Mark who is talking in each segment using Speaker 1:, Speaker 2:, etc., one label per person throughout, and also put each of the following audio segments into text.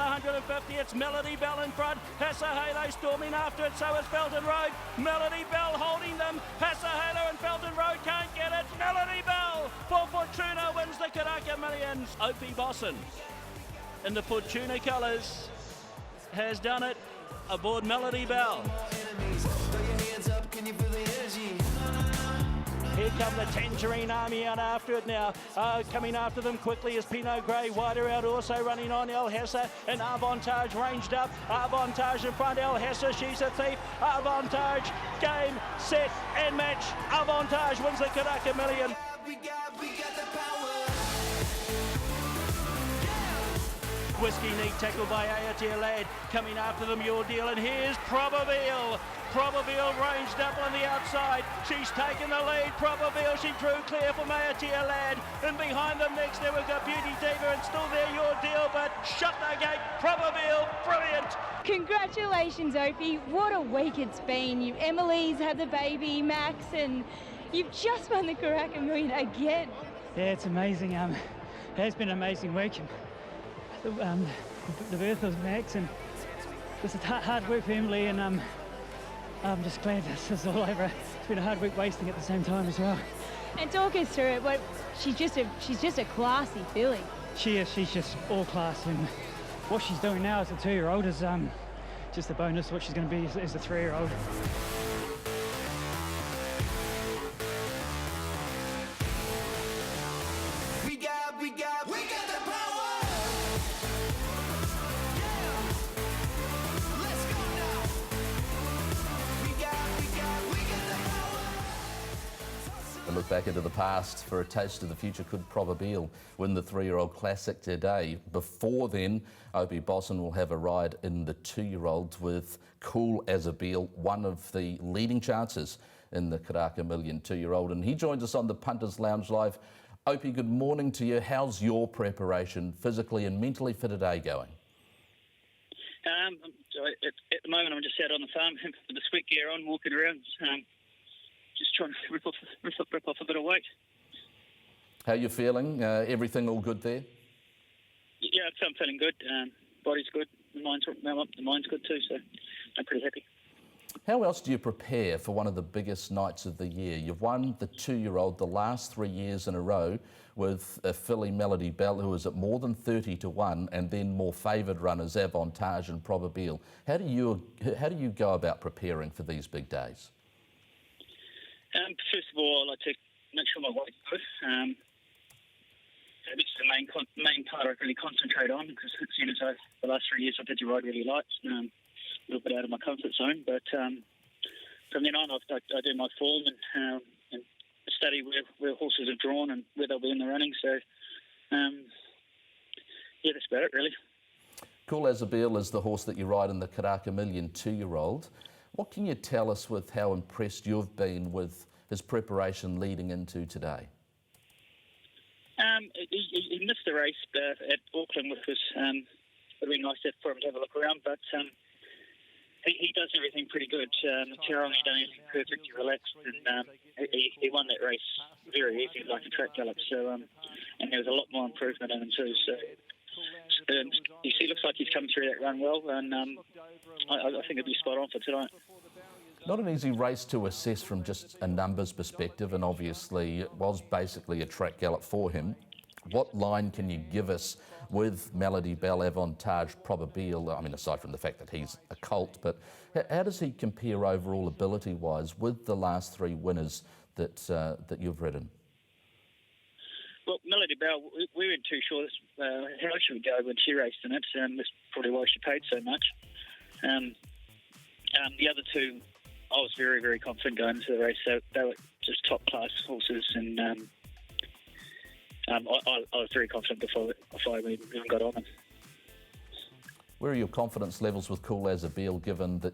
Speaker 1: 150. It's Melody Bell in front. Hasahalo storming after it, so is Felton Road. Melody Bell holding them. Hasahalo and Felton Road can't get it. Melody Bell for Fortuna wins the Karaka Millions. Opie Bosson in the Fortuna colours has done it aboard Melody Bell. Here come the Tangerine Army out after it now. Coming after them quickly is Pinot Grey. Wider out also running on El Hessa and Avantage ranged up. Avantage in front. El Hessa, she's a thief. Avantage, game, set and match. Avantage wins the Karaka Million. Whiskey Neat tackled by Ayatir Lad. Coming after them, Your Deal, and here's Probabeel. Probabeel ranged up on the outside. She's taken the lead. Probabeel, she drew clear from Ayatir Lad. And behind them next there we've got Beauty Diva and still there Your Deal, but shut the gate. Probabeel, brilliant.
Speaker 2: Congratulations, Opie. What a week it's been. Emily's had the baby, Max, and you've just won the Karaka Million again.
Speaker 3: Yeah, it's amazing. It has been an amazing week. The birth of Max, and it's hard work for Emily, and I'm just glad this is all over. It's been a hard week wasting at the same time as well.
Speaker 2: And talk us through it. She's just a classy filly.
Speaker 3: She is. She's just all class, and what she's doing now as a 2-year-old is just a bonus. What she's going to be as a 3-year-old.
Speaker 4: We got the power. Let's go now. We got the power.
Speaker 5: A look back into the past for a taste of the future. Could Probabeel win the 3-year-old classic today? Before then, Opie Bosson will have a ride in the 2-year-olds with Cool as a Beel, one of the leading chances in the Karaka Million 2-year-old. And he joins us on the Punters Lounge Live. Opie, good morning to you. How's your preparation physically and mentally for today going?
Speaker 6: At the moment, I'm just out on the farm with the sweat gear on, walking around, just trying to rip off a bit of weight.
Speaker 5: How are you feeling? Everything all good there?
Speaker 6: Yeah, I'm feeling good. Body's good. The mind's good too, so I'm pretty happy.
Speaker 5: How else do you prepare for one of the biggest nights of the year? You've won the 2-year-old the last 3 years in a row with a filly, Melody Bell, who is at more than 30-1, and then more favoured runners, Avantage and Probabeel. How do you go about preparing for these big days?
Speaker 6: First of all, I like to make sure my weight's good. This is the main part I really concentrate on, because the last 3 years I've had to ride really light. A little bit out of my comfort zone, but from then on I do my form and study where horses have drawn and where they'll be in the running. So yeah, that's about it really.
Speaker 5: Cool as a Beel is the horse that you ride in the Karaka Million 2-year-old. What can you tell us with how impressed you've been with his preparation leading into today?
Speaker 6: He missed the race at Auckland, which was would be nice for him to have a look around, but he does everything pretty good. Tarongi done everything perfectly relaxed, and he won that race very easy, like a track gallop. So, and there was a lot more improvement in him too. So, he looks like he's come through that run well, and I think he'll be spot on for tonight.
Speaker 5: Not an easy race to assess from just a numbers perspective, and obviously it was basically a track gallop for him. What line can you give us with Melody Bell, Avantage, Probabeel? I mean, aside from the fact that he's a colt, but how does he compare overall ability-wise with the last 3 winners that you've ridden?
Speaker 6: Well, Melody Bell, we weren't too sure how she would go when she raced in it. That's probably why she paid so much. The other two, I was very, very confident going into the race. So they were just top-class horses, and I was very confident before we even got on them.
Speaker 5: Where are your confidence levels with Cool as a Beel, given that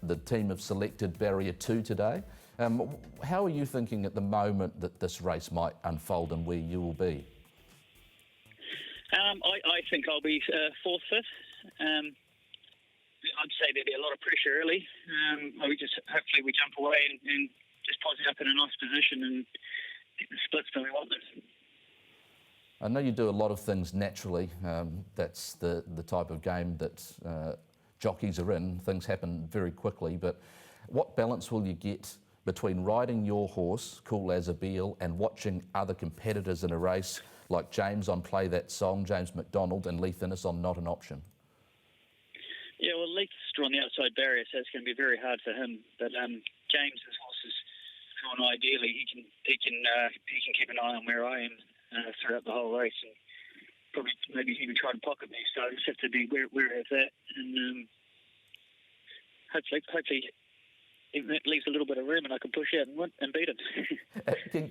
Speaker 5: the team have selected Barrier 2 today? How are you thinking at the moment that this race might unfold and where you will be?
Speaker 6: I think I'll be 4th, 5th. I'd say there'll be a lot of pressure early. Hopefully we jump away and just pose it up in a nice position and get the splits that we want them.
Speaker 5: I know you do a lot of things naturally. That's the type of game that jockeys are in. Things happen very quickly, but what balance will you get between riding your horse, Cool as a Beal, and watching other competitors in a race like James on Play That Song, James McDonald, and Leith Innes on Not an Option?
Speaker 6: Yeah, well, Leith's drawn the outside barrier, so it's going to be very hard for him. But James's horse is drawn ideally. He can keep an eye on where I am throughout the whole race, and probably maybe even try to pocket me. So I just have to be where it's at, and hopefully it leaves a little bit of room, and I can push out and beat him.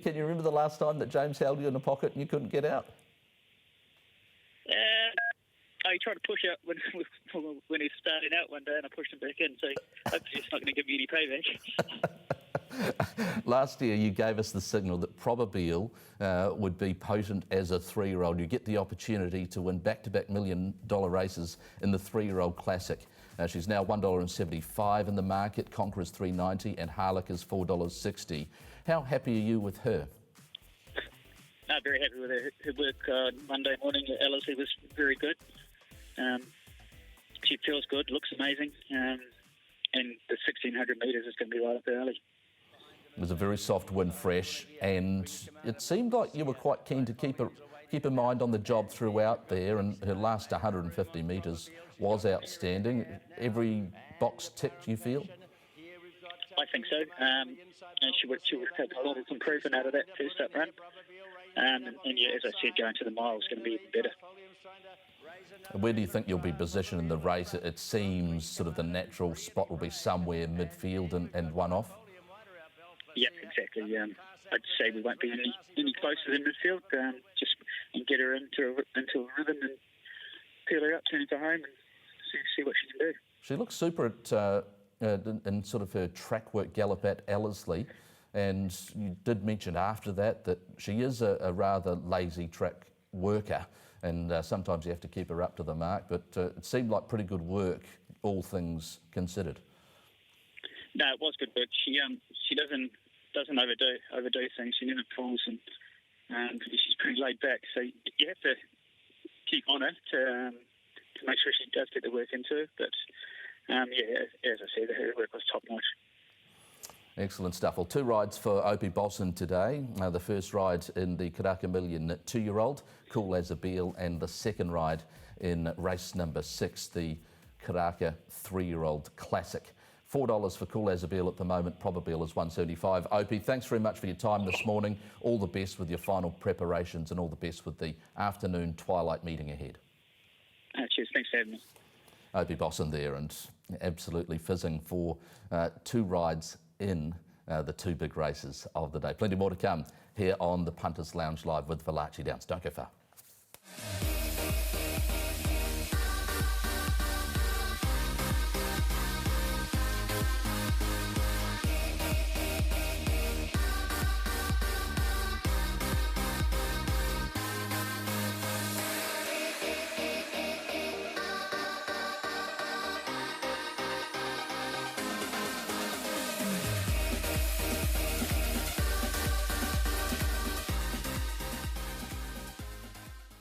Speaker 5: Can you remember the last time that James held you in the pocket and you couldn't get out?
Speaker 6: I tried to push out when he was starting out one day, and I pushed him back in. So hopefully it's not going to give me any payback.
Speaker 5: Last year you gave us the signal that Probabeel would be potent as a 3-year-old. You get the opportunity to win back-to-back $1 million races in the 3-year-old Classic. She's now $1.75 in the market, Conqueror's $3.90 and Harlech is $4.60. How happy are you with her?
Speaker 6: No, very happy with her. Her work Monday morning at LSE was very good. She feels good, looks amazing, and the 1,600 metres is going to be right up her alley.
Speaker 5: It was a very soft win, fresh, and it seemed like you were quite keen to keep her mind on the job throughout there, and her last 150 metres was outstanding. Every box ticked, you feel?
Speaker 6: I think so, and she would have a lot of improvement out of that first up run. And yeah, as I said, going to the mile is going to be even better.
Speaker 5: Where do you think you'll be positioned in the race? It seems sort of the natural spot will be somewhere midfield and one off.
Speaker 6: Yep, exactly. I'd say we won't be any closer than midfield. Just get her into a rhythm and peel her up, turn her to home, and see what she can do.
Speaker 5: She looks super in sort of her track work gallop at Ellerslie, and you did mention after that she is a rather lazy track worker, and sometimes you have to keep her up to the mark, but it seemed like pretty good work, all things considered.
Speaker 6: No, it was good work. She doesn't overdo things. She never pulls, and she's pretty laid back. So you have to keep on her to make sure she does get the work into her. But yeah, as I said, her work was top notch.
Speaker 5: Excellent stuff. Well, 2 rides for Opie Bosson today. The first ride in the Karaka Million 2-year-old, Cool as a Beal, and the second ride in race number 6, the Karaka 3-year-old Classic. $4 for Cool as a Beal at the moment. Probabeel is $1.75. Opie, thanks very much for your time this morning. All the best with your final preparations and all the best with the afternoon twilight meeting ahead.
Speaker 6: Cheers. Thanks for having me.
Speaker 5: Opie Bosson there, and absolutely fizzing for 2 rides in the 2 big races of the day. Plenty more to come here on the Punters Lounge Live with Valachi Downs. Don't go far.